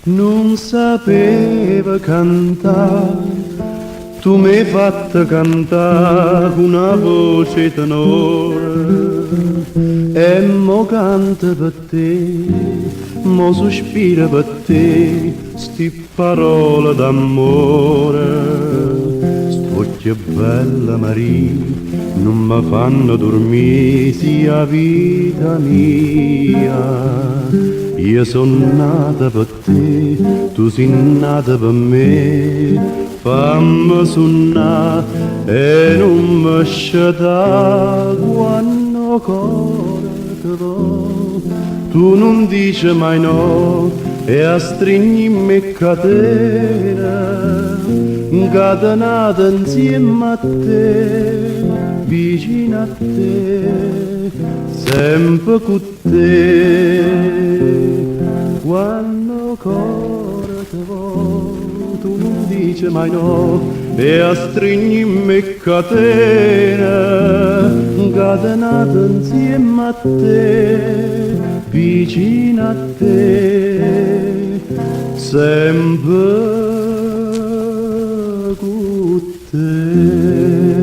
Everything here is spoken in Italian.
Non sapeva cantare, tu mi hai fatto cantare con una voce tenore, e mo canta per te, mo sospira per te, sti parole d'amore. St'occhi bella Maria, non mi fanno dormire, sia vita mia. Io sono nata per te, tu sei nata per me, fammi suonare e non mi sciatare quando cuore ti do. Tu non dici mai no e a stringimi catena, incatenata insieme a te, vicino a te, sempre con te. Quando cuore ti vo, tu non dici mai no e a stringimi catena, incatenata insieme a te, vicino a te, sempre con te.